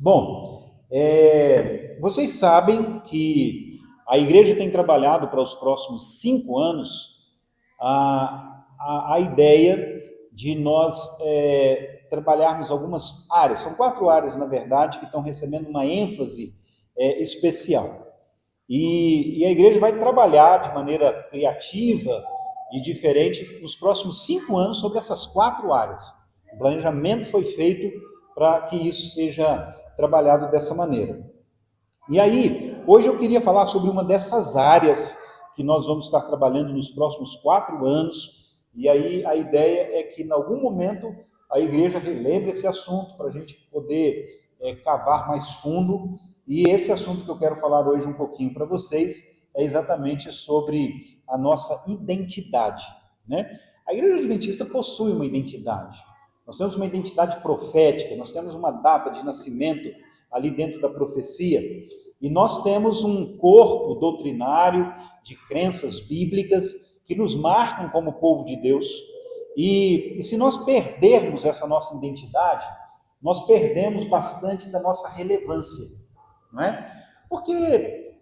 Bom, vocês sabem que a igreja tem trabalhado para os próximos 5 anos a ideia de nós trabalharmos algumas áreas, são 4 áreas, na verdade, que estão recebendo uma ênfase especial. E a igreja vai trabalhar de maneira criativa e diferente nos próximos 5 anos sobre essas 4 áreas. O planejamento foi feito para que isso seja trabalhado dessa maneira. E aí, hoje eu queria falar sobre uma dessas áreas que nós vamos estar trabalhando nos próximos 4 anos. E aí a ideia é que, em algum momento, a igreja relembre esse assunto para a gente poder cavar mais fundo. E esse assunto que eu quero falar hoje um pouquinho para vocês é exatamente sobre a nossa identidade, né? A igreja adventista possui uma identidade. Nós temos uma identidade profética, nós temos uma data de nascimento ali dentro da profecia, e nós temos um corpo doutrinário de crenças bíblicas que nos marcam como povo de Deus, e se nós perdermos essa nossa identidade, nós perdemos bastante da nossa relevância, não é? Porque,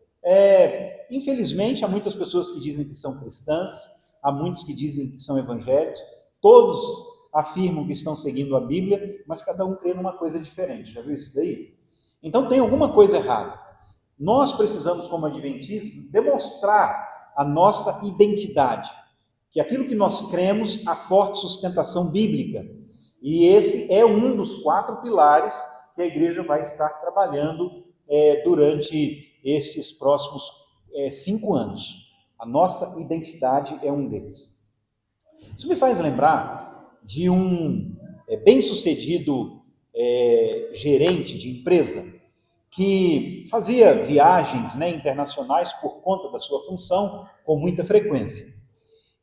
infelizmente, há muitas pessoas que dizem que são cristãs, há muitos que dizem que são evangélicos, todos afirmam que estão seguindo a Bíblia, mas cada um crê numa coisa diferente. Já viu isso daí? Então tem alguma coisa errada. Nós precisamos, como adventistas, demonstrar a nossa identidade, que aquilo que nós cremos há forte sustentação bíblica. E esse é um dos 4 pilares que a igreja vai estar trabalhando durante estes próximos 5 anos. A nossa identidade é um deles. Isso me faz lembrar de um bem-sucedido gerente de empresa que fazia viagens internacionais por conta da sua função com muita frequência.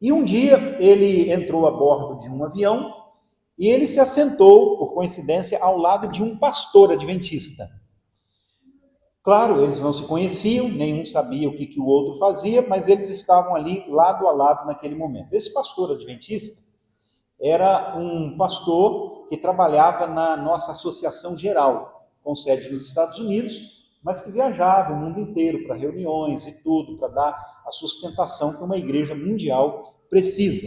E um dia ele entrou a bordo de um avião e ele se assentou, por coincidência, ao lado de um pastor adventista. Claro, eles não se conheciam, nenhum sabia o que o outro fazia, mas eles estavam ali lado a lado naquele momento. Esse pastor adventista era um pastor que trabalhava na nossa associação geral, com sede nos Estados Unidos, mas que viajava o mundo inteiro para reuniões e tudo, para dar a sustentação que uma igreja mundial precisa.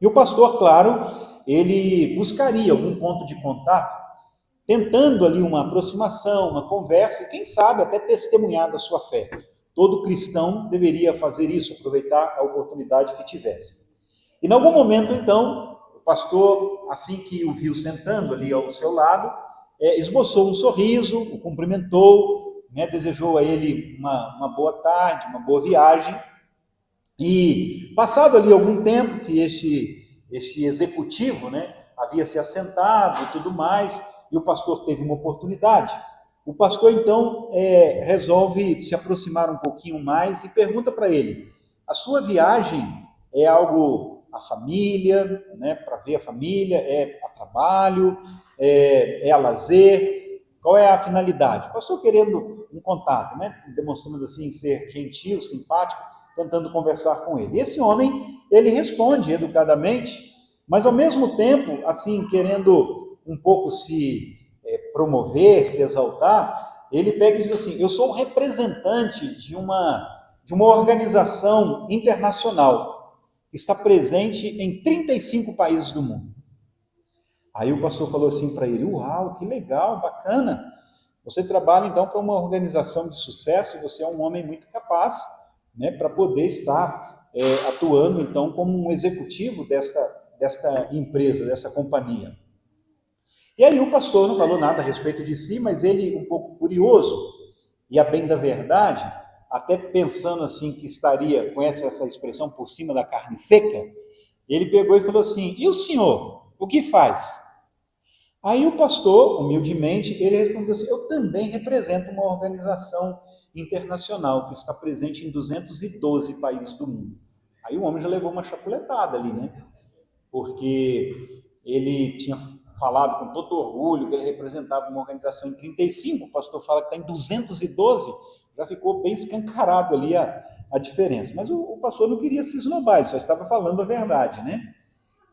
E o pastor, claro, ele buscaria algum ponto de contato, tentando ali uma aproximação, uma conversa, e quem sabe até testemunhar da sua fé. Todo cristão deveria fazer isso, aproveitar a oportunidade que tivesse. E em algum momento, então, o pastor, assim que o viu sentando ali ao seu lado, esboçou um sorriso, o cumprimentou, desejou a ele uma boa tarde, uma boa viagem. E passado ali algum tempo que este executivo, havia se assentado e tudo mais, e o pastor teve uma oportunidade. O pastor, então, resolve se aproximar um pouquinho mais e pergunta para ele: a sua viagem é algo a família, para ver a família, é a trabalho, é a lazer? Qual é a finalidade? O pastor querendo um contato, demonstrando assim ser gentil, simpático, tentando conversar com ele. E esse homem, ele responde educadamente, mas ao mesmo tempo, assim, querendo um pouco se promover, se exaltar, ele pega e diz assim: eu sou o representante de uma organização internacional que está presente em 35 países do mundo. Aí o pastor falou assim para ele: uau, que legal, bacana. Você trabalha então para uma organização de sucesso e você é um homem muito capaz, para poder estar atuando então como um executivo desta empresa, dessa companhia. E aí o pastor não falou nada a respeito de si, mas ele, um pouco curioso, e a bem da verdade, até pensando assim que estaria, conhece essa expressão, por cima da carne seca, ele pegou e falou assim: e o senhor, o que faz? Aí o pastor, humildemente, ele respondeu assim: eu também represento uma organização internacional que está presente em 212 países do mundo. Aí o homem já levou uma chapuletada ali, porque ele tinha falado com todo orgulho que ele representava uma organização em 35, o pastor fala que está em 212, já ficou bem escancarado ali a diferença. Mas o pastor não queria se esnobar, ele só estava falando a verdade,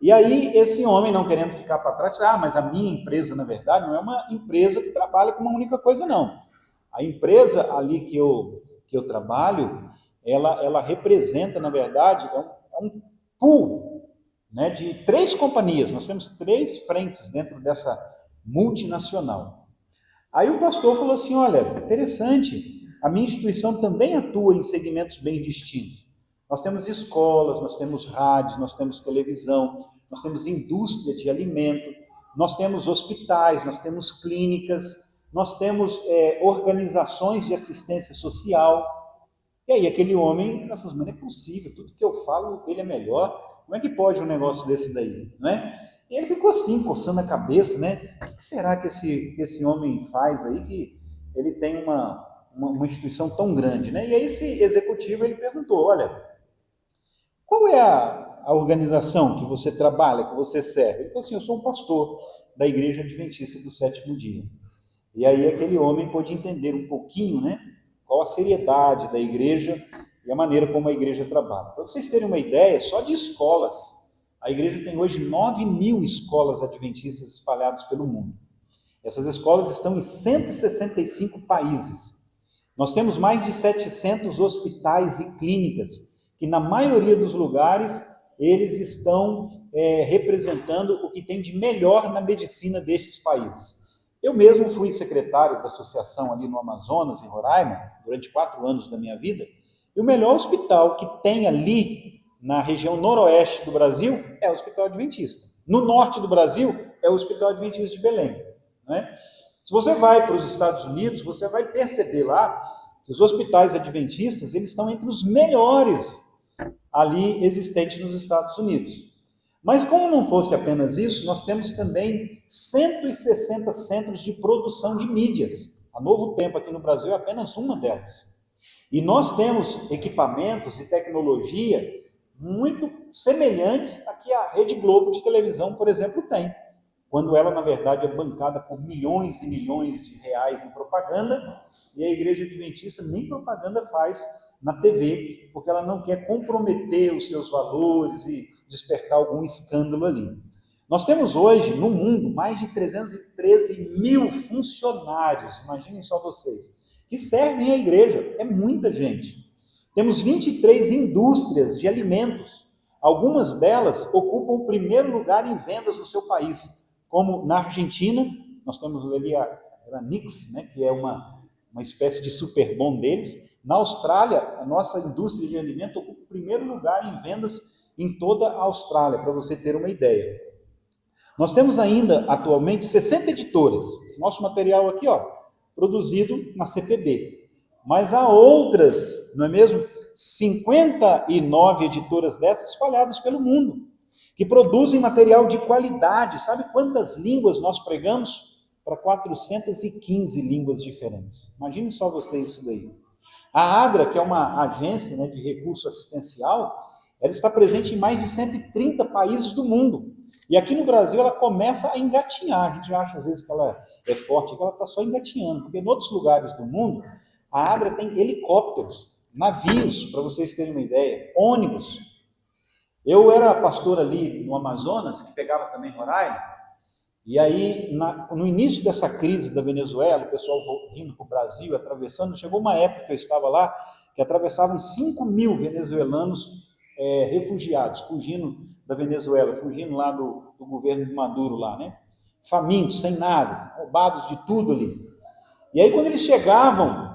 E aí esse homem, não querendo ficar para trás, mas a minha empresa, na verdade, não é uma empresa que trabalha com uma única coisa, não. A empresa ali que eu trabalho, ela representa, na verdade, é um pool, né, de 3 companhias. Nós temos 3 frentes dentro dessa multinacional. Aí o pastor falou assim, olha, interessante, a minha instituição também atua em segmentos bem distintos. Nós temos escolas, nós temos rádios, nós temos televisão, nós temos indústria de alimento, nós temos hospitais, nós temos clínicas, nós temos organizações de assistência social. E aí aquele homem falou, mas não é possível, tudo que eu falo dele é melhor, como é que pode um negócio desse daí, não é? E ele ficou assim, coçando a cabeça, né? O que será que esse homem faz aí que ele tem uma instituição tão grande, né? E aí esse executivo, ele perguntou, olha, qual é a organização que você trabalha, que você serve? Ele falou assim, eu sou um pastor da Igreja Adventista do Sétimo Dia. E aí aquele homem pôde entender um pouquinho, né? Qual a seriedade da igreja e a maneira como a igreja trabalha. Para vocês terem uma ideia, só de escolas, a igreja tem hoje 9.000 escolas adventistas espalhadas pelo mundo. Essas escolas estão em 165 países. Nós temos mais de 700 hospitais e clínicas, que na maioria dos lugares eles estão representando o que tem de melhor na medicina destes países. Eu mesmo fui secretário da associação ali no Amazonas, em Roraima, durante 4 anos da minha vida, e o melhor hospital que tem ali na região noroeste do Brasil é o Hospital Adventista. No norte do Brasil é o Hospital Adventista de Belém. Né? Se você vai para os Estados Unidos, você vai perceber lá que os hospitais adventistas eles estão entre os melhores ali existentes nos Estados Unidos. Mas como não fosse apenas isso, nós temos também 160 centros de produção de mídias. A Novo Tempo aqui no Brasil é apenas uma delas. E nós temos equipamentos e tecnologia muito semelhantes a que a Rede Globo de televisão, por exemplo, tem. Quando ela, na verdade, é bancada por milhões e milhões de reais em propaganda, e a Igreja Adventista nem propaganda faz na TV, porque ela não quer comprometer os seus valores e despertar algum escândalo ali. Nós temos hoje, no mundo, mais de 313 mil funcionários, imaginem só vocês, que servem à igreja, é muita gente. Temos 23 indústrias de alimentos, algumas delas ocupam o primeiro lugar em vendas no seu país, como na Argentina, nós temos ali a Granix, né, que é uma espécie de super bom deles. Na Austrália, a nossa indústria de alimento ocupa o primeiro lugar em vendas em toda a Austrália, para você ter uma ideia. Nós temos ainda, atualmente, 60 editoras. Esse nosso material aqui, produzido na CPB. Mas há outras, não é mesmo? 59 editoras dessas espalhadas pelo mundo, que produzem material de qualidade. Sabe quantas línguas nós pregamos? Para 415 línguas diferentes. Imagine só vocês isso daí. A ADRA, que é uma agência, né, de recurso assistencial, ela está presente em mais de 130 países do mundo. E aqui no Brasil ela começa a engatinhar. A gente acha às vezes que ela é forte, que ela está só engatinhando. Porque em outros lugares do mundo, a ADRA tem helicópteros, navios, para vocês terem uma ideia, ônibus. Eu era pastor ali no Amazonas, que pegava também Roraima, e aí, no início dessa crise da Venezuela, o pessoal vindo para o Brasil, atravessando, chegou uma época que eu estava lá, que atravessavam 5.000 venezuelanos refugiados, fugindo da Venezuela, fugindo lá do governo de Maduro lá, né? Famintos, sem nada, roubados de tudo ali. E aí, quando eles chegavam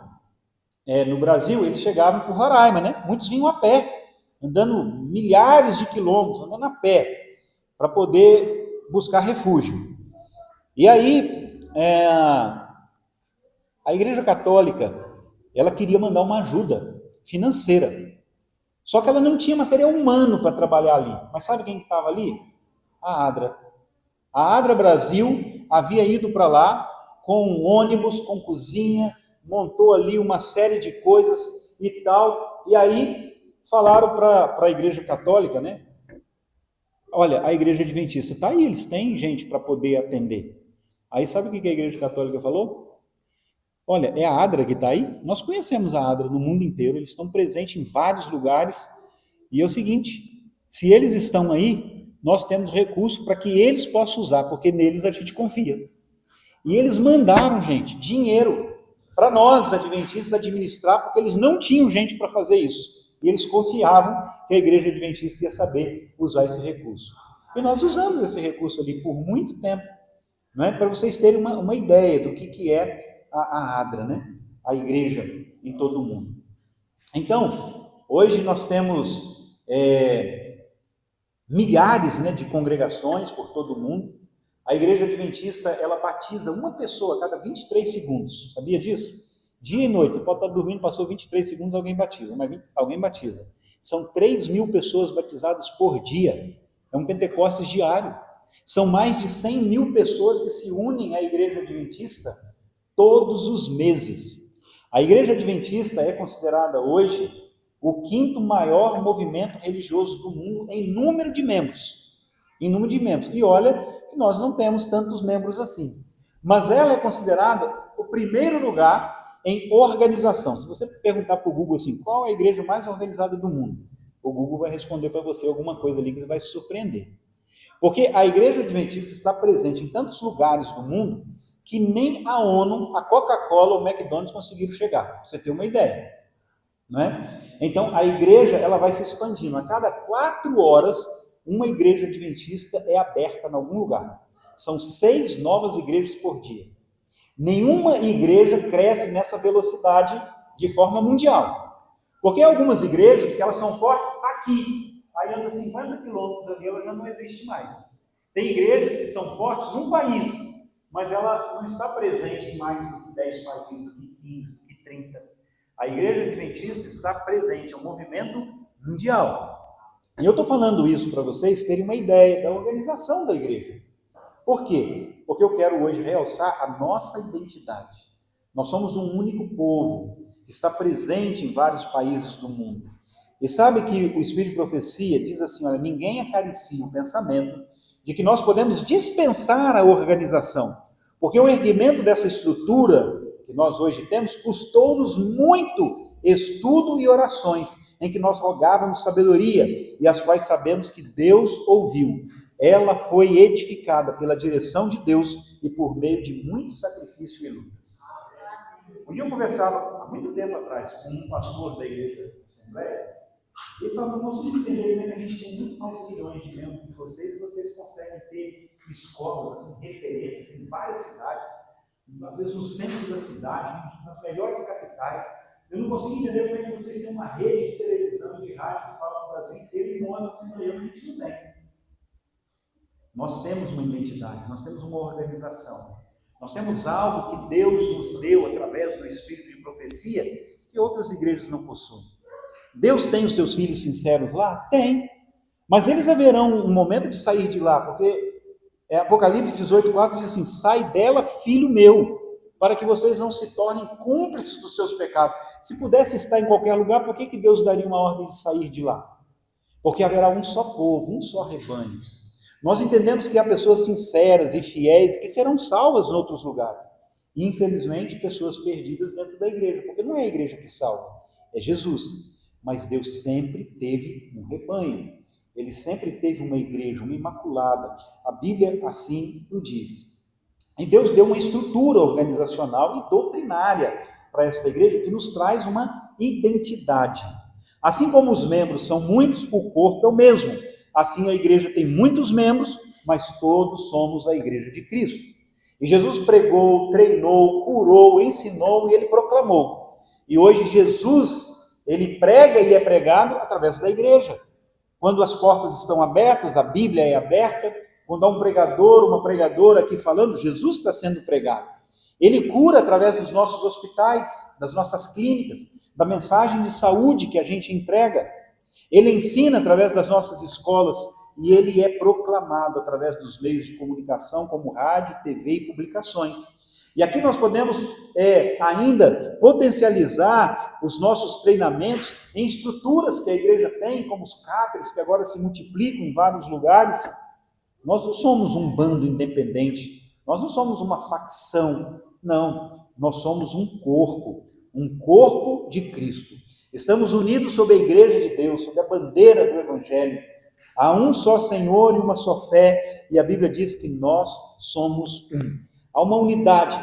no Brasil, eles chegavam por Roraima, né? Muitos vinham a pé, andando milhares de quilômetros, andando a pé, para poder buscar refúgio. E aí, a Igreja Católica, ela queria mandar uma ajuda financeira. Só que ela não tinha material humano para trabalhar ali. Mas sabe quem estava ali? A ADRA. A ADRA Brasil havia ido para lá com um ônibus, com cozinha, montou ali uma série de coisas e tal. E aí falaram para a Igreja Católica, né? Olha, a Igreja Adventista está aí, eles têm gente para poder atender. Aí sabe o que a Igreja Católica falou? Olha, é a ADRA que está aí? Nós conhecemos a ADRA no mundo inteiro, eles estão presentes em vários lugares. E é o seguinte, se eles estão aí, nós temos recurso para que eles possam usar, porque neles a gente confia. E eles mandaram, gente, dinheiro para nós, adventistas, administrar, porque eles não tinham gente para fazer isso. E eles confiavam que a igreja adventista ia saber usar esse recurso. E nós usamos esse recurso ali por muito tempo, né, para vocês terem uma ideia do que é a ADRA, né, a igreja em todo o mundo. Então, hoje nós temos milhares, né, de congregações por todo o mundo. A igreja adventista, ela batiza uma pessoa a cada 23 segundos. Sabia disso? Dia e noite, você pode estar dormindo, passou 23 segundos, alguém batiza. Mas alguém batiza. São 3.000 pessoas batizadas por dia. É um Pentecostes diário. São mais de 100.000 pessoas que se unem à igreja adventista todos os meses. A igreja adventista é considerada hoje o 5º maior movimento religioso do mundo em número de membros. E olha que nós não temos tantos membros assim. Mas ela é considerada o primeiro lugar em organização. Se você perguntar para o Google assim, qual é a igreja mais organizada do mundo? O Google vai responder para você alguma coisa ali que você vai se surpreender. Porque a igreja adventista está presente em tantos lugares do mundo que nem a ONU, a Coca-Cola ou o McDonald's conseguiram chegar. Para você ter uma ideia. Não é? Então, a igreja ela vai se expandindo. A cada 4 horas, uma igreja adventista é aberta em algum lugar. São 6 novas igrejas por dia. Nenhuma igreja cresce nessa velocidade de forma mundial. Porque algumas igrejas que elas são fortes aqui, aí anda 50 quilômetros ali, ela já não existe mais. Tem igrejas que são fortes num país, mas ela não está presente em mais do que 10 países, do que 15, do que 30. A igreja adventista está presente, é um movimento mundial. E eu estou falando isso para vocês terem uma ideia da organização da igreja. Por quê? Porque eu quero hoje realçar a nossa identidade. Nós somos um único povo que está presente em vários países do mundo. E sabe que o Espírito de Profecia diz assim, olha, ninguém acaricia o pensamento de que nós podemos dispensar a organização, porque o erguimento dessa estrutura que nós hoje temos custou-nos muito estudo e orações, em que nós rogávamos sabedoria, e as quais sabemos que Deus ouviu. Ela foi edificada pela direção de Deus e por meio de muito sacrifício e lutas. Um dia eu conversava, há muito tempo atrás, com um pastor da igreja da Assembleia, e ele falava, não sei entender como é que a gente tem muito mais milhões de membros que vocês, e vocês conseguem ter escolas, assim, referências em várias cidades, às vezes no centro da cidade, nas melhores capitais. Eu não consigo entender como é que vocês têm uma rede de televisão e de rádio que fala no Brasil inteiro e nós, assembleianos, a gente não tem. Nós temos uma identidade, nós temos uma organização, nós temos algo que Deus nos deu através do Espírito de Profecia que outras igrejas não possuem. Deus tem os seus filhos sinceros lá? Tem. Mas eles haverão um momento de sair de lá, porque Apocalipse 18:4 diz assim, sai dela, filho meu, para que vocês não se tornem cúmplices dos seus pecados. Se pudesse estar em qualquer lugar, por que Deus daria uma ordem de sair de lá? Porque haverá um só povo, um só rebanho. Nós entendemos que há pessoas sinceras e fiéis que serão salvas em outros lugares. E, infelizmente, pessoas perdidas dentro da igreja, porque não é a igreja que salva, é Jesus. Mas Deus sempre teve um rebanho. Ele sempre teve uma igreja, uma imaculada. A Bíblia assim o diz. E Deus deu uma estrutura organizacional e doutrinária para esta igreja que nos traz uma identidade. Assim como os membros são muitos, o corpo é o mesmo. Assim a igreja tem muitos membros, mas todos somos a igreja de Cristo. E Jesus pregou, treinou, curou, ensinou e ele proclamou. E hoje Jesus, ele prega e é pregado através da igreja. Quando as portas estão abertas, a Bíblia é aberta. Quando há um pregador, uma pregadora aqui falando, Jesus está sendo pregado. Ele cura através dos nossos hospitais, das nossas clínicas, da mensagem de saúde que a gente entrega. Ele ensina através das nossas escolas e ele é proclamado através dos meios de comunicação, como rádio, TV e publicações. E aqui nós podemos ainda potencializar os nossos treinamentos em estruturas que a igreja tem, como os cáteres, que agora se multiplicam em vários lugares. Nós não somos um bando independente, nós não somos uma facção, não, nós somos um corpo de Cristo. Estamos unidos sob a igreja de Deus, sob a bandeira do Evangelho. Há um só Senhor e uma só fé, e a Bíblia diz que nós somos um. Há uma unidade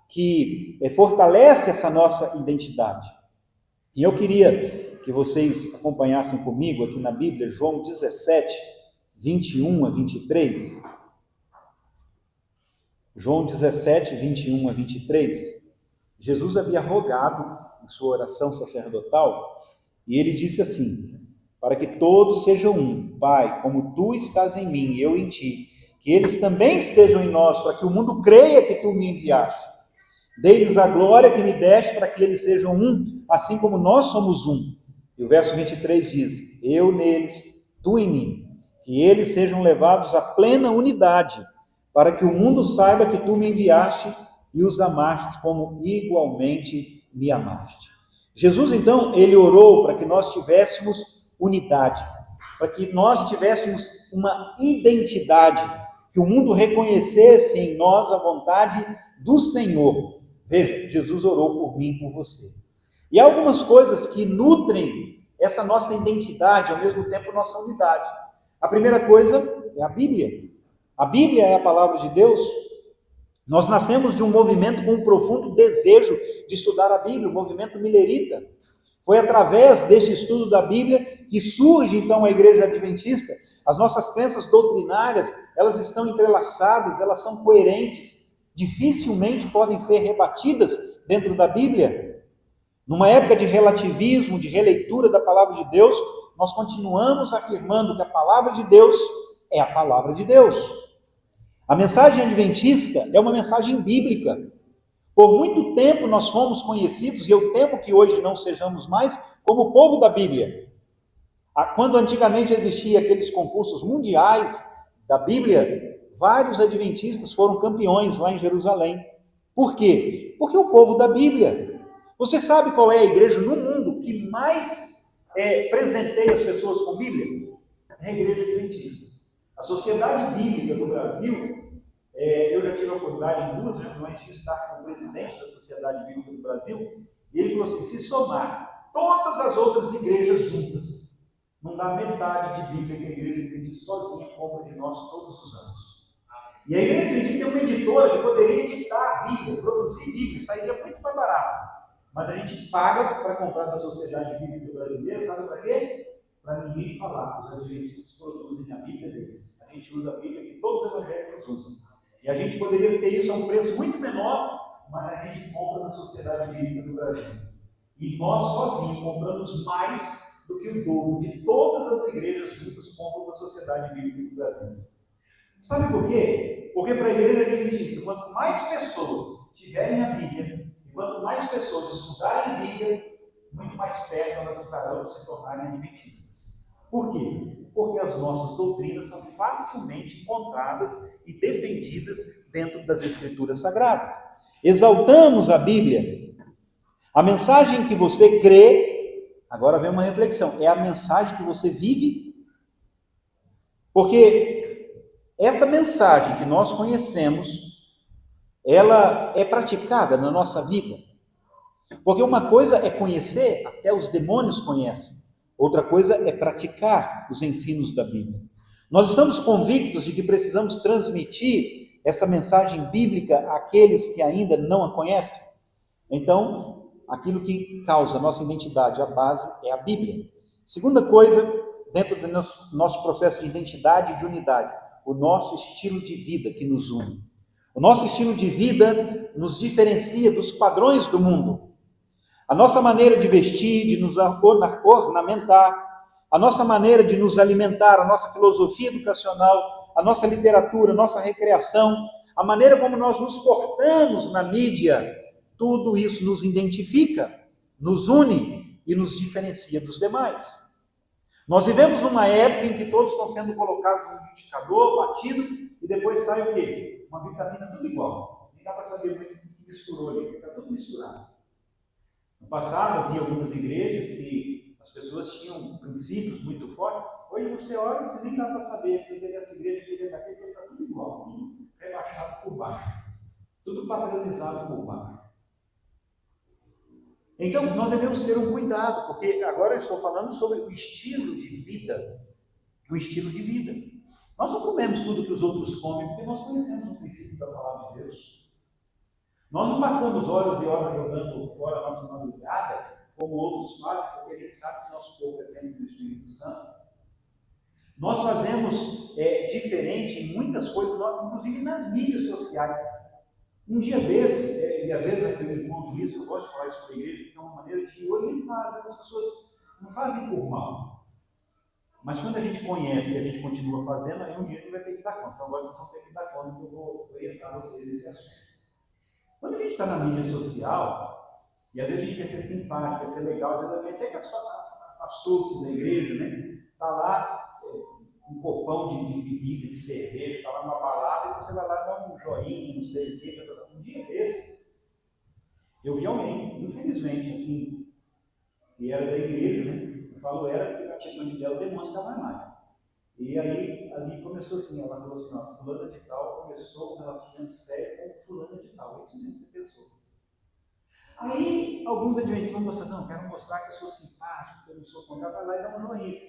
que fortalece essa nossa identidade. E eu queria que vocês acompanhassem comigo aqui na Bíblia, João 17, 21 a 23. João 17, 21 a 23. Jesus havia rogado em sua oração sacerdotal, e ele disse assim: para que todos sejam um, Pai, como tu estás em mim e eu em ti, que eles também estejam em nós, para que o mundo creia que tu me enviaste. Dei-lhes a glória que me deste, para que eles sejam um, assim como nós somos um. E o verso 23 diz: eu neles, tu em mim, que eles sejam levados à plena unidade, para que o mundo saiba que tu me enviaste e os amaste como igualmente me amaste. Jesus, então, ele orou para que nós tivéssemos unidade, para que nós tivéssemos uma identidade, que o mundo reconhecesse em nós a vontade do Senhor. Veja, Jesus orou por mim e por você. E há algumas coisas que nutrem essa nossa identidade, ao mesmo tempo nossa unidade. A primeira coisa é a Bíblia. A Bíblia é a palavra de Deus. Nós nascemos de um movimento com um profundo desejo de estudar a Bíblia, o movimento milerita. Foi através deste estudo da Bíblia que surge então a Igreja Adventista. As nossas crenças doutrinárias, elas estão entrelaçadas, elas são coerentes, dificilmente podem ser rebatidas dentro da Bíblia. Numa época de relativismo, de releitura da palavra de Deus, nós continuamos afirmando que a palavra de Deus é a palavra de Deus. A mensagem adventista é uma mensagem bíblica. Por muito tempo nós fomos conhecidos, e eu temo que hoje não sejamos mais, como o povo da Bíblia. Quando antigamente existiam aqueles concursos mundiais da Bíblia, vários adventistas foram campeões lá em Jerusalém. Por quê? Porque o povo da Bíblia. Você sabe qual é a igreja no mundo que mais presenteia as pessoas com Bíblia? É a Igreja Adventista. A Sociedade Bíblica do Brasil, eu já tive a oportunidade em 2 reuniões de estar com o presidente da Sociedade Bíblica do Brasil, e ele falou assim: se somar todas as outras igrejas juntas, não dá metade de Bíblia que a Igreja Adventista sozinha compra de nós todos os anos. E a Igreja Adventista tem uma editora que poderia editar a Bíblia, produzir Bíblia, sairia muito mais barato. Mas a gente paga para comprar da Sociedade Bíblica Brasileira, sabe para quê? Para ninguém falar. Os adventistas produzem a Bíblia deles. A gente usa a Bíblia que todos os evangélicos usam. E a gente poderia ter isso a um preço muito menor, mas a gente compra na Sociedade Bíblica do Brasil. E nós sozinhos compramos mais do que o dobro de todas as igrejas juntas compram da Sociedade Bíblica do Brasil. Sabe por quê? Porque para a Igreja Adventista, quanto mais pessoas tiverem a Bíblia, e quanto mais pessoas estudarem a Bíblia, muito mais perto elas estarão de se tornarem adventistas. Por quê? Porque as nossas doutrinas são facilmente encontradas e defendidas dentro das Escrituras Sagradas. Exaltamos a Bíblia. A mensagem que você crê, agora vem uma reflexão, é a mensagem que você vive? Porque essa mensagem que nós conhecemos, ela é praticada na nossa vida. Porque uma coisa é conhecer, até os demônios conhecem. Outra coisa é praticar os ensinos da Bíblia. Nós estamos convictos de que precisamos transmitir essa mensagem bíblica àqueles que ainda não a conhecem. Então, aquilo que causa a nossa identidade, a base, é a Bíblia. Segunda coisa, dentro do nosso processo de identidade e de unidade, o nosso estilo de vida que nos une. O nosso estilo de vida nos diferencia dos padrões do mundo. A nossa maneira de vestir, de nos ornamentar, a nossa maneira de nos alimentar, a nossa filosofia educacional, a nossa literatura, a nossa recreação, a maneira como nós nos portamos na mídia, tudo isso nos identifica, nos une e nos diferencia dos demais. Nós vivemos numa época em que todos estão sendo colocados no liquidificador, batido, e depois sai o quê? Uma vitamina tudo igual. Nem dá para saber muito o que misturou ali, está tudo misturado. No passado, havia algumas igrejas que as pessoas tinham princípios muito fortes. Hoje você olha e você nem dá para saber se é dessa igreja, que é daquele, porque está tudo igual, tudo rebaixado por baixo, tudo padronizado por baixo. Então, nós devemos ter um cuidado, porque agora eu estou falando sobre o estilo de vida um estilo de vida. Nós não comemos tudo que os outros comem, porque nós conhecemos o princípio da palavra de Deus. Nós não passamos horas e horas jogando fora a nossa madrugada, como outros fazem, porque a gente sabe que nosso corpo é templo do Espírito Santo. Nós fazemos diferente em muitas coisas, inclusive nas mídias sociais. Um dia desse, e às vezes eu encontro isso, eu gosto de falar isso para a igreja, porque é uma maneira de orientar. As pessoas não fazem por mal. Mas quando a gente conhece e a gente continua fazendo, aí um dia a gente vai ter que dar conta. Então agora vocês vão ter que dar conta, que eu vou orientar vocês nesse assunto. Quando a gente está na mídia social, e às vezes a gente quer ser simpático, quer ser legal, às vezes até que pastor da igreja, né? Está lá, um copão de bebida, de cerveja, está lá numa balada, e você vai lá dar um joinha, não sei o quê. Um dia desse, eu vi alguém, infelizmente, assim, que era da igreja, né? Eu falo era porque a atitude dela demonstra mais. E aí, ali começou assim, ela falou assim, ó, fulana de tal começou um relacionamento sério com fulana de tal, é isso mesmo que você pensou. Aí, alguns adventistas vão mostrar, não, quero mostrar que eu sou simpático, que eu não sou contra, vai lá e dá um joinha.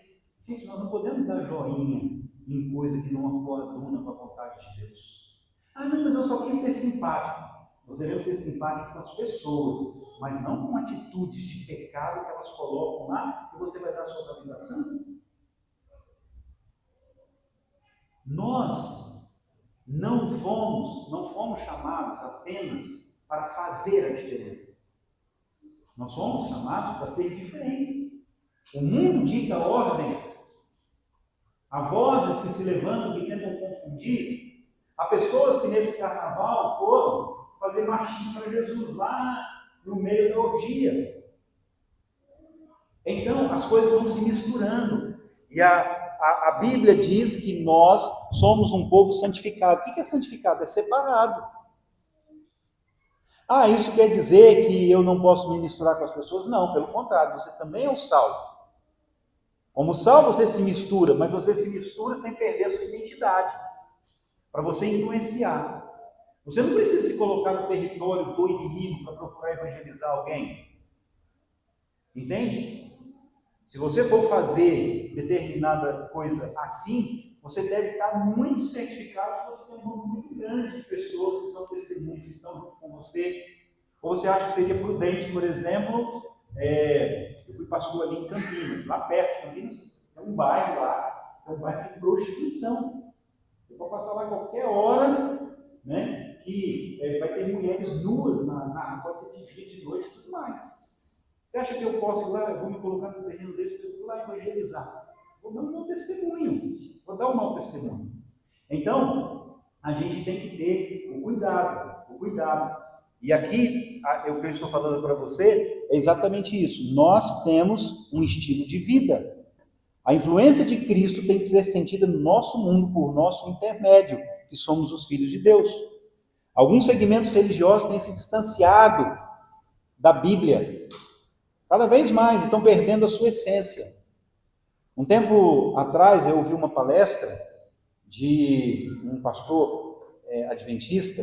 Gente, nós não podemos dar joinha em coisa que não coaduna com a vontade de Deus. Ah, não, mas eu só quis ser simpático. Nós devemos ser simpáticos com as pessoas, mas não com atitudes de pecado que elas colocam lá e você vai dar a sua validação. Nós não fomos chamados apenas para fazer a diferença. Nós fomos chamados para ser diferentes. O mundo dita ordens. Há vozes que se levantam que tentam confundir. Há pessoas que nesse carnaval foram fazer marchinha para Jesus lá no meio da orgia. Então as coisas vão se misturando. E a Bíblia diz que nós somos um povo santificado. O que é santificado? É separado. Ah, isso quer dizer que eu não posso me misturar com as pessoas? Não, pelo contrário, você também é o sal. Como sal você se mistura, mas você se mistura sem perder a sua identidade, para você influenciar. Você não precisa se colocar no território do inimigo para procurar evangelizar alguém. Entende? Se você for fazer determinada coisa assim, você deve estar muito certificado que você tem um grupo muito grande de pessoas que são testemunhas, que estão junto com você. Ou você acha que seria prudente, por exemplo, eu fui pastor ali em Campinas, lá perto de Campinas, tem um bairro lá, é um bairro de prostituição. Você pode passar lá qualquer hora, né, que vai ter mulheres nuas pode ser de dia, de noite e tudo mais. Você acha que eu posso ir lá, eu vou me colocar no terreno deles, eu vou lá evangelizar? Vou dar um mau testemunho, vou dar um mau testemunho. Então, a gente tem que ter o cuidado. E aqui, o que eu estou falando para você é exatamente isso. Nós temos um estilo de vida. A influência de Cristo tem que ser sentida no nosso mundo por nosso intermédio, que somos os filhos de Deus. Alguns segmentos religiosos têm se distanciado da Bíblia. Cada vez mais estão perdendo a sua essência. Um tempo atrás eu ouvi uma palestra de um pastor adventista,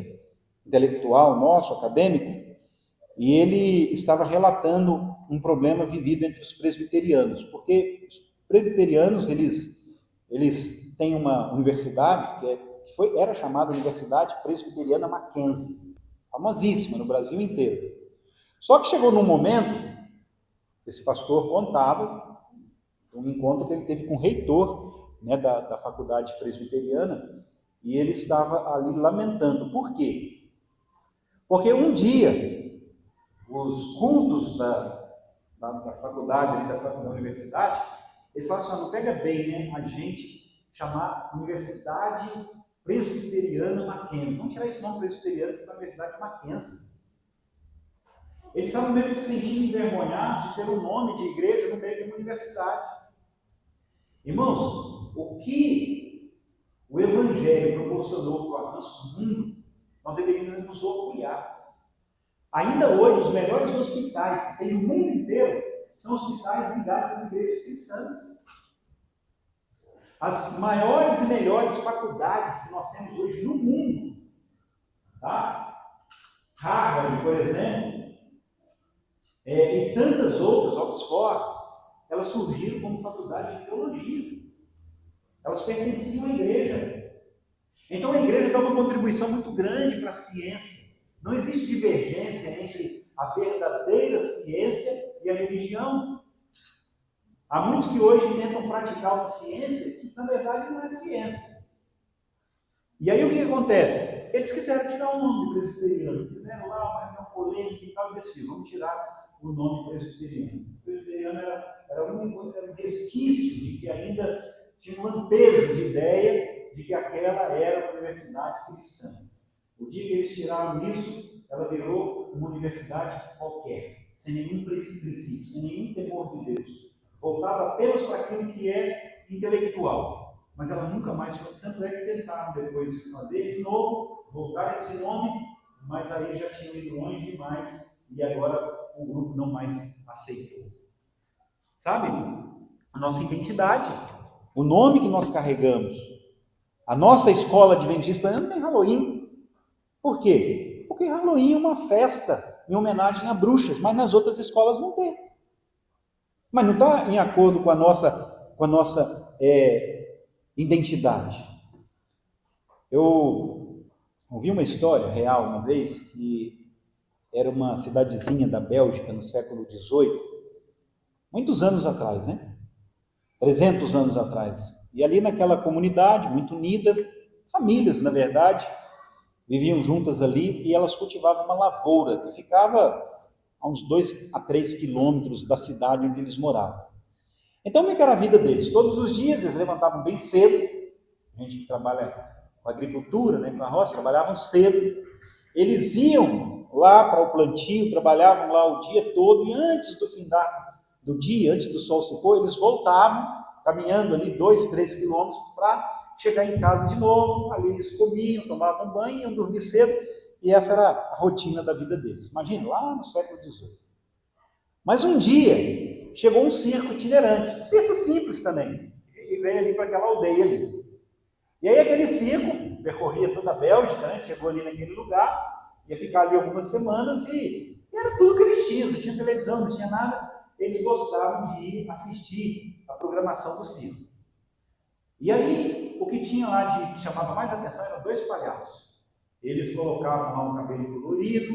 intelectual nosso, acadêmico, e ele estava relatando um problema vivido entre os presbiterianos, porque os presbiterianos, eles têm uma universidade que era chamada Universidade Presbiteriana Mackenzie, famosíssima no Brasil inteiro. Só que chegou num momento, esse pastor contava, um encontro que ele teve com o reitor, né, da faculdade presbiteriana, e ele estava ali lamentando. Por quê? Porque um dia, os cultos da faculdade, da universidade, eles falam assim, não pega bem, né, a gente chamar Universidade Presbiteriana Mackenzie. Vamos tirar esse nome presbiteriano para a Universidade Mackenzie. Eles estavam meio que se sentindo envergonhados pelo nome de igreja no meio de uma universidade. Irmãos, o que o Evangelho proporcionou para o avanço do mundo, nós deveríamos nos orgulhar. Ainda hoje, os melhores hospitais que tem no mundo inteiro são hospitais ligados às igrejas cristãs. As maiores e melhores faculdades que nós temos hoje no mundo, tá? Harvard, por exemplo, e tantas outras, Oxford, elas surgiram como faculdade de teologia. Elas pertenciam à igreja. Então a igreja dá uma contribuição muito grande para a ciência. Não existe divergência entre a verdadeira ciência e a religião. Há muitos que hoje tentam praticar uma ciência que na verdade não é ciência. E aí o que acontece? Eles quiseram tirar o nome de presbiteriano, fizeram lá uma reunião polêmica e tal, e decidiram, vamos tirar o nome presbiteriano. O presbiteriano era um resquício de que ainda tinha um lampejo de ideia de que aquela era uma universidade cristã. O dia que eles tiraram isso, ela virou uma universidade qualquer, sem nenhum princípio, sem nenhum temor de Deus. Voltada apenas para aquilo que é intelectual. Mas ela nunca mais foi. Tanto é que tentaram depois fazer de novo, voltar esse nome, mas aí já tinham ido longe demais e agora o grupo não mais aceitou. Sabe? A nossa identidade, o nome que nós carregamos, a nossa escola adventista não tem Halloween. Por quê? Porque Halloween é uma festa em homenagem a bruxas, mas nas outras escolas não tem. Mas não está em acordo com a nossa identidade. Eu ouvi uma história real uma vez, que era uma cidadezinha da Bélgica no século XVIII, muitos anos atrás, né? 300 anos atrás. E ali naquela comunidade, muito unida, famílias, na verdade, viviam juntas ali e elas cultivavam uma lavoura que ficava a uns 2 a 3 quilômetros da cidade onde eles moravam. Então, como é que era a vida deles? Todos os dias eles levantavam bem cedo, a gente que trabalha com agricultura, né, com a roça, trabalhavam cedo, eles iam lá para o plantio, trabalhavam lá o dia todo e antes do fim do dia, antes do sol se pôr, eles voltavam, caminhando ali 2, 3 quilômetros para chegar em casa de novo, ali eles comiam, tomavam banho, iam dormir cedo, e essa era a rotina da vida deles. Imagina, lá no século XVIII. Mas um dia, chegou um circo itinerante, um circo simples também, e veio ali para aquela aldeia ali. E aí aquele circo percorria toda a Bélgica, né? Chegou ali naquele lugar, ia ficar ali algumas semanas e era tudo que eles tinham, não tinha televisão, não tinha nada. Eles gostavam de ir assistir a programação do circo. E aí, o que tinha lá que chamava mais atenção eram 2 palhaços. Eles colocavam lá um cabelo colorido,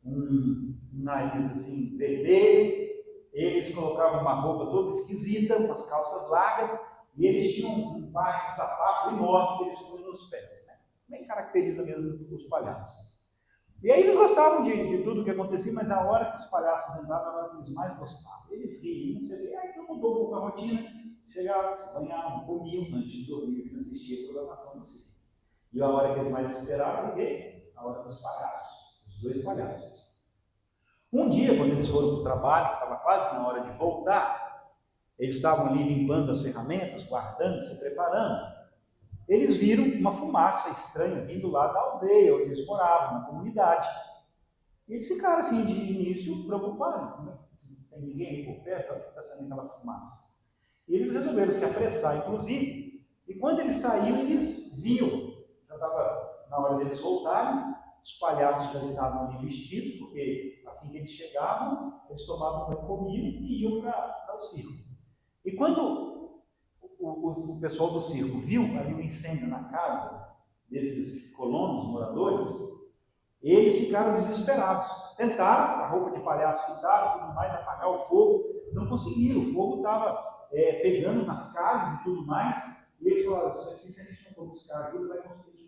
um nariz assim vermelho, eles colocavam uma roupa toda esquisita, umas calças largas, e eles tinham um par de sapato enorme que eles punham nos pés. Né? Bem caracteriza mesmo os palhaços. E aí eles gostavam de tudo que acontecia, mas a hora que os palhaços entravam era a hora que eles mais gostavam. Eles riam, você vê, então mudou um pouco a rotina, chegavam, se banhavam, comiam antes de dormir, eles assistiam a programação do circo. E a hora que eles mais esperavam, ninguém, a hora dos palhaços, os 2 palhaços. Um dia, quando eles foram para o trabalho, estava quase na hora de voltar, eles estavam ali limpando as ferramentas, guardando, se preparando. Eles viram uma fumaça estranha vindo lá da aldeia, onde eles moravam, na comunidade. E eles ficaram assim, de início, preocupados. Não tem ninguém aí por perto, está saindo aquela fumaça. E eles resolveram se apressar, inclusive. E quando eles saíram, eles viam. Já estava na hora deles voltarem, os palhaços já estavam ali vestidos, porque assim que eles chegavam, eles tomavam banho, comiam e iam para o circo. E quando o pessoal do circo viu ali um incêndio na casa desses colonos, moradores, eles ficaram desesperados. Tentaram, a roupa de palhaço que estava, tudo mais, apagar o fogo, não conseguiram. O fogo estava pegando nas casas e tudo mais, e eles falaram, se a gente não for buscar ajuda, vai conseguir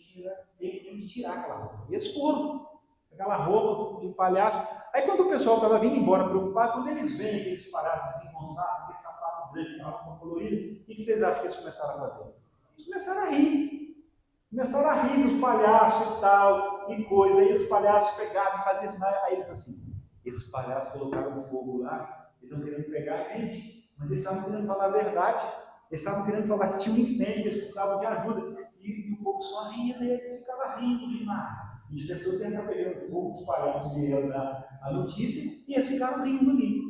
tem que tirar aquela roupa. E eles foram, aquela roupa de palhaço. Aí quando o pessoal estava vindo embora preocupado, quando eles veem aqueles palhaços desengonçados, aquele sapato branco, aquela roupa colorida, o que vocês acham que eles começaram a fazer? Eles começaram a rir. Começaram a rir dos palhaços e tal, e coisa. Aí os palhaços pegavam e faziam sinal. Aí eles assim, esses palhaços colocaram fogo lá, eles estão querendo pegar a gente, mas eles estavam querendo falar a verdade. Eles estavam querendo falar que tinha um incêndio, que eles precisavam de ajuda. E o povo só ria, e eles ficavam rindo de nada. E as pessoas tentavam pegar fogo, os palhaços vieram a notícia, e eles ficaram rindo ali.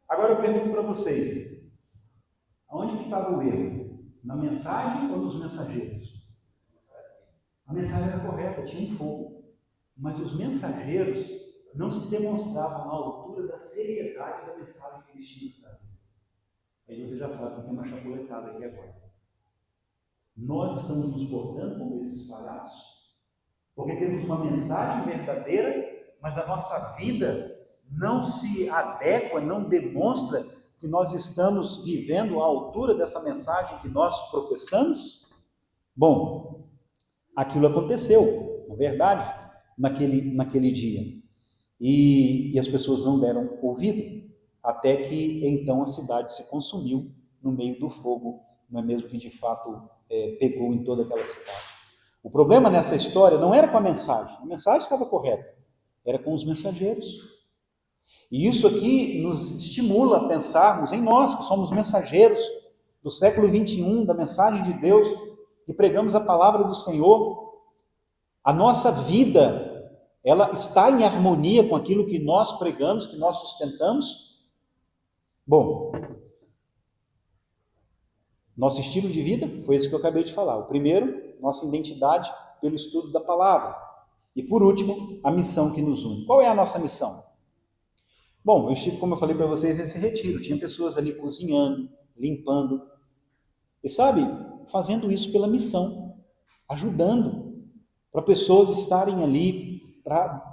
Agora eu pergunto para vocês, aonde que estava o erro? Na mensagem ou nos mensageiros? A mensagem era correta, tinha um fogo. Mas os mensageiros não se demonstravam à altura da seriedade da mensagem que eles tinham que trazer. Aí você já sabe que tem uma chapuletada aqui agora. nós estamos nos portando como esses palhaços? Porque temos uma mensagem verdadeira, mas a nossa vida não se adequa, não demonstra que nós estamos vivendo à altura dessa mensagem que nós professamos? Bom, aquilo aconteceu, na verdade, naquele dia. E as pessoas não deram ouvido, até que então a cidade se consumiu no meio do fogo, não é mesmo que de fato pegou em toda aquela cidade. O problema nessa história não era com a mensagem estava correta, era com os mensageiros. E isso aqui nos estimula a pensarmos em nós, que somos mensageiros do século 21, da mensagem de Deus, que pregamos a palavra do Senhor. A nossa vida, ela está em harmonia com aquilo que nós pregamos, que nós sustentamos? Bom, nosso estilo de vida foi esse que eu acabei de falar. O primeiro, nossa identidade pelo estudo da palavra. E por último, a missão que nos une. Qual é a nossa missão? Bom, eu estive, como eu falei para vocês, nesse retiro. Tinha pessoas ali cozinhando, limpando. E sabe, fazendo isso pela missão, ajudando, para pessoas estarem ali, para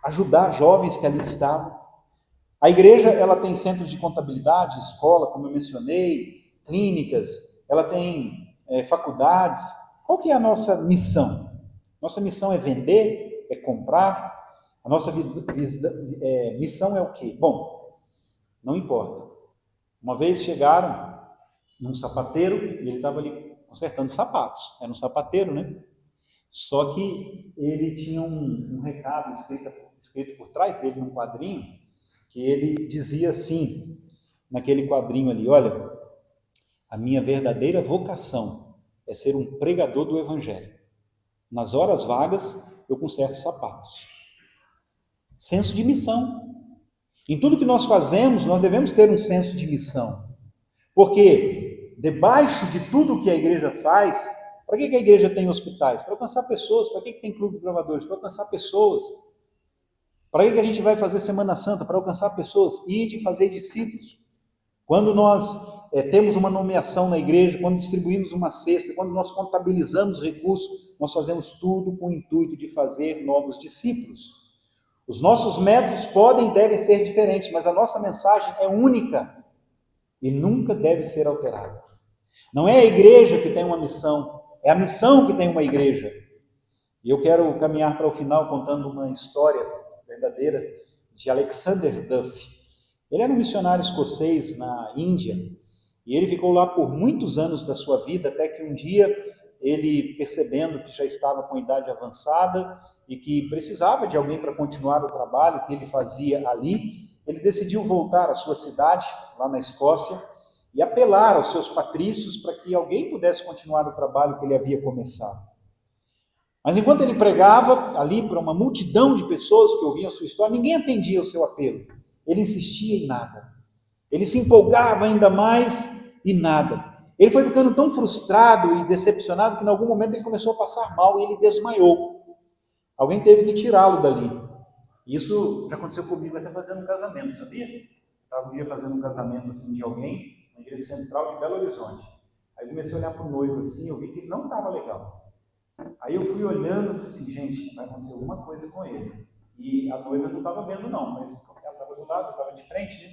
ajudar jovens que ali estavam. A igreja, ela tem centros de contabilidade, escola, como eu mencionei, clínicas, ela tem faculdades. Qual que é a nossa missão? Nossa missão é vender, é comprar. A nossa missão é o quê? Bom, não importa. Uma vez chegaram num sapateiro e ele estava ali consertando sapatos. Era um sapateiro, né? Só que ele tinha um recado escrito por trás dele num quadrinho, que ele dizia assim, naquele quadrinho ali: olha, a minha verdadeira vocação é ser um pregador do Evangelho. Nas horas vagas, eu conserto sapatos. Senso de missão. Em tudo que nós fazemos, nós devemos ter um senso de missão. Porque debaixo de tudo que a igreja faz, para que a igreja tem hospitais? Para alcançar pessoas. Para que tem clube de gravadores? Para alcançar pessoas. Para que a gente vai fazer Semana Santa? Para alcançar pessoas e de fazer discípulos. Quando nós temos uma nomeação na igreja, quando distribuímos uma cesta, quando nós contabilizamos recursos, nós fazemos tudo com o intuito de fazer novos discípulos. Os nossos métodos podem e devem ser diferentes, mas a nossa mensagem é única e nunca deve ser alterada. Não é a igreja que tem uma missão, é a missão que tem uma igreja. E eu quero caminhar para o final contando uma história verdadeira de Alexander Duff. Ele era um missionário escocês na Índia e ele ficou lá por muitos anos da sua vida, até que um dia ele, percebendo que já estava com idade avançada e que precisava de alguém para continuar o trabalho que ele fazia ali, ele decidiu voltar à sua cidade, lá na Escócia, e apelar aos seus patrícios para que alguém pudesse continuar o trabalho que ele havia começado. Mas enquanto ele pregava ali para uma multidão de pessoas que ouviam a sua história, ninguém atendia o seu apelo. Ele insistia em nada. Ele se empolgava ainda mais e nada. Ele foi ficando tão frustrado e decepcionado que em algum momento ele começou a passar mal e ele desmaiou. Alguém teve que tirá-lo dali. Isso já aconteceu comigo até fazendo um casamento, sabia? Estava um dia fazendo um casamento assim, de alguém na igreja central de Belo Horizonte. Aí eu comecei a olhar para o noivo assim, eu vi que ele não estava legal. Aí eu fui olhando e falei assim, gente, vai acontecer alguma coisa com ele. E a noiva não estava vendo não, mas ela estava do lado, estava de frente, né?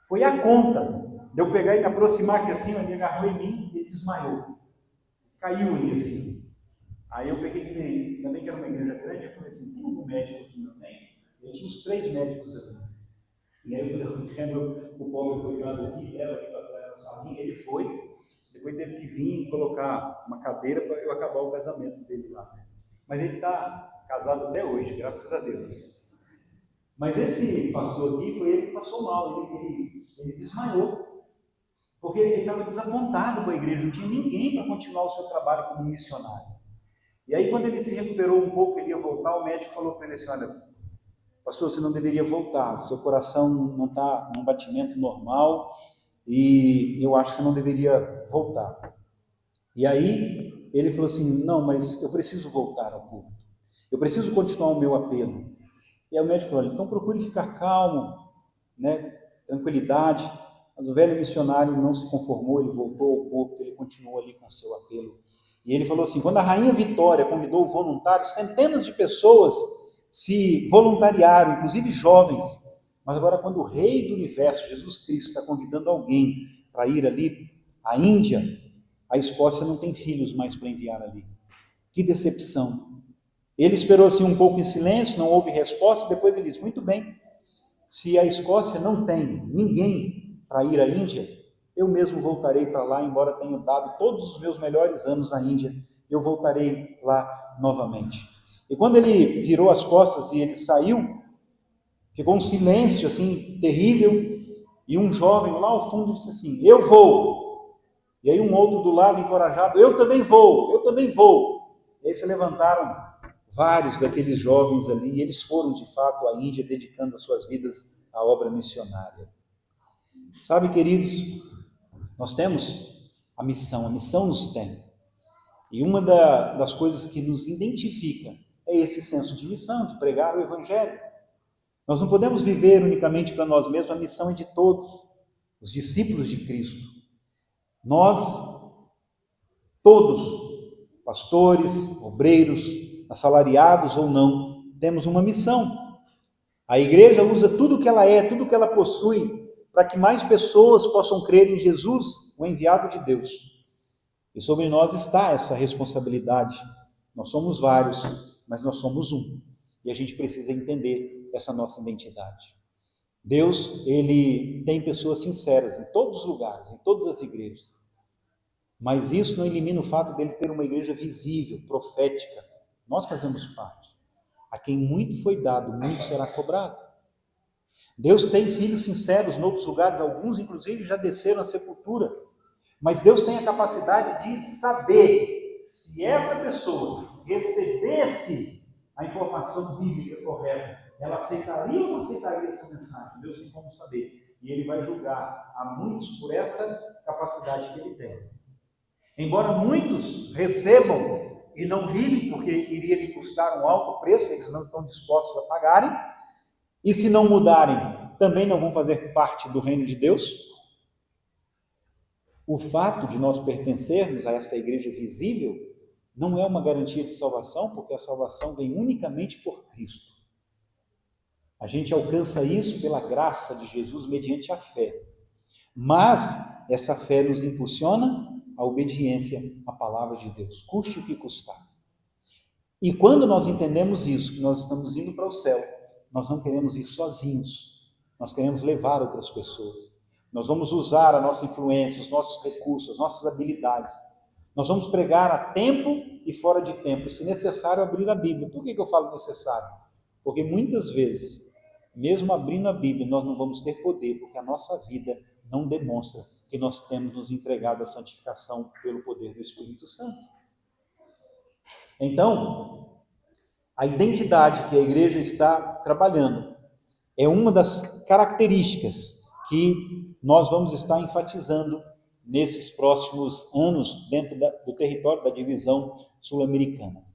Foi a conta de eu pegar e me aproximar aqui assim, ele agarrou em mim e ele desmaiou. Caiu ali assim. Aí eu peguei e falei, ainda bem que era uma igreja grande, eu falei assim, tem algum médico aqui não tem? Eu tinha uns 3 médicos ali. E aí eu falei, quero o pobre coitado aqui, leva aqui para trás da salinha. Ele foi, depois teve que vir colocar uma cadeira para eu acabar o casamento dele lá. Mas ele está casado até hoje, graças a Deus. Mas esse pastor aqui foi ele que passou mal, ele desmaiou, porque ele estava desapontado com a igreja, não tinha ninguém para continuar o seu trabalho como missionário. E aí quando ele se recuperou um pouco, ele ia voltar, o médico falou para ele assim, olha, pastor, você não deveria voltar, seu coração não está num batimento normal e eu acho que você não deveria voltar. E aí ele falou assim, não, mas eu preciso voltar ao púlpito, eu preciso continuar o meu apelo. E aí o médico falou, então procure ficar calmo, né, tranquilidade. Mas o velho missionário não se conformou, ele voltou ao púlpito, ele continuou ali com o seu apelo. E ele falou assim, quando a Rainha Vitória convidou voluntários, centenas de pessoas se voluntariaram, inclusive jovens. Mas agora quando o Rei do Universo, Jesus Cristo, está convidando alguém para ir ali à Índia, a Escócia não tem filhos mais para enviar ali. Que decepção. Ele esperou assim um pouco em silêncio, não houve resposta, depois ele disse, muito bem, se a Escócia não tem ninguém para ir à Índia, eu mesmo voltarei para lá, embora tenha dado todos os meus melhores anos na Índia, eu voltarei lá novamente. E quando ele virou as costas e ele saiu, ficou um silêncio assim terrível, e um jovem lá ao fundo disse assim, eu vou. E aí um outro do lado encorajado, eu também vou, eu também vou. E aí se levantaram vários daqueles jovens ali, e eles foram de fato à Índia, dedicando as suas vidas à obra missionária. Sabe, queridos, nós temos a missão nos tem. E uma das coisas que nos identifica é esse senso de missão, de pregar o Evangelho. Nós não podemos viver unicamente para nós mesmos, a missão é de todos, os discípulos de Cristo. Nós, todos, pastores, obreiros, assalariados ou não, temos uma missão. A igreja usa tudo o que ela é, tudo o que ela possui, para que mais pessoas possam crer em Jesus, o enviado de Deus. E sobre nós está essa responsabilidade. Nós somos vários, mas nós somos um. E a gente precisa entender essa nossa identidade. Deus, ele tem pessoas sinceras em todos os lugares, em todas as igrejas. Mas isso não elimina o fato dele ter uma igreja visível, profética. Nós fazemos parte. A quem muito foi dado, muito será cobrado. Deus tem filhos sinceros em outros lugares, alguns inclusive já desceram à sepultura. Mas Deus tem a capacidade de saber se essa pessoa recebesse a informação bíblica correta, ela aceitaria ou não aceitaria essa mensagem? Deus tem como saber. E ele vai julgar a muitos por essa capacidade que ele tem. Embora muitos recebam e não vivem, porque iria lhe custar um alto preço, eles não estão dispostos a pagarem, e se não mudarem, também não vão fazer parte do reino de Deus. O fato de nós pertencermos a essa igreja visível não é uma garantia de salvação, porque a salvação vem unicamente por Cristo. A gente alcança isso pela graça de Jesus mediante a fé. Mas essa fé nos impulsiona à obediência à palavra de Deus, custe o que custar. E quando nós entendemos isso, que nós estamos indo para o céu, nós não queremos ir sozinhos, nós queremos levar outras pessoas. Nós vamos usar a nossa influência, os nossos recursos, as nossas habilidades. Nós vamos pregar a tempo e fora de tempo, e se necessário abrir a Bíblia. Por que eu falo necessário? Porque muitas vezes, mesmo abrindo a Bíblia, nós não vamos ter poder, porque a nossa vida não demonstra que nós temos nos entregado à santificação pelo poder do Espírito Santo. Então, a identidade que a igreja está trabalhando é uma das características que nós vamos estar enfatizando nesses próximos anos dentro do território da divisão sul-americana.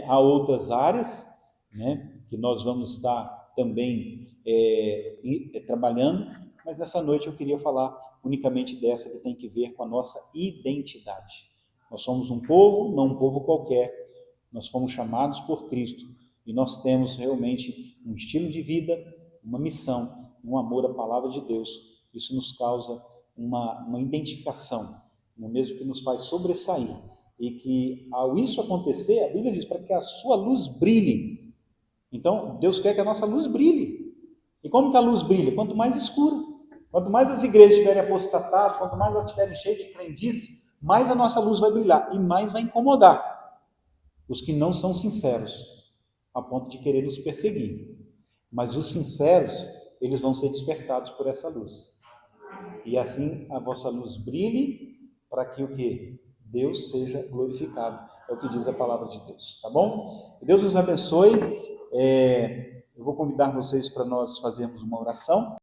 Há outras áreas que nós vamos estar também trabalhando, mas nessa noite eu queria falar unicamente dessa que tem que ver com a nossa identidade. Nós somos um povo, não um povo qualquer, nós fomos chamados por Cristo e nós temos realmente um estilo de vida, uma missão, um amor à palavra de Deus. Isso nos causa uma identificação, mesmo que nos faz sobressair. E que ao isso acontecer, a Bíblia diz, para que a sua luz brilhe. Então, Deus quer que a nossa luz brilhe. E como que a luz brilha? Quanto mais escuro. Quanto mais as igrejas estiverem apostatadas, quanto mais elas estiverem cheias de crendice, mais a nossa luz vai brilhar e mais vai incomodar os que não são sinceros, a ponto de querer nos perseguir. Mas os sinceros, eles vão ser despertados por essa luz. E assim a vossa luz brilhe para que o quê? Deus seja glorificado. É o que diz a palavra de Deus, tá bom? Que Deus nos abençoe. Eu vou convidar vocês para nós fazermos uma oração.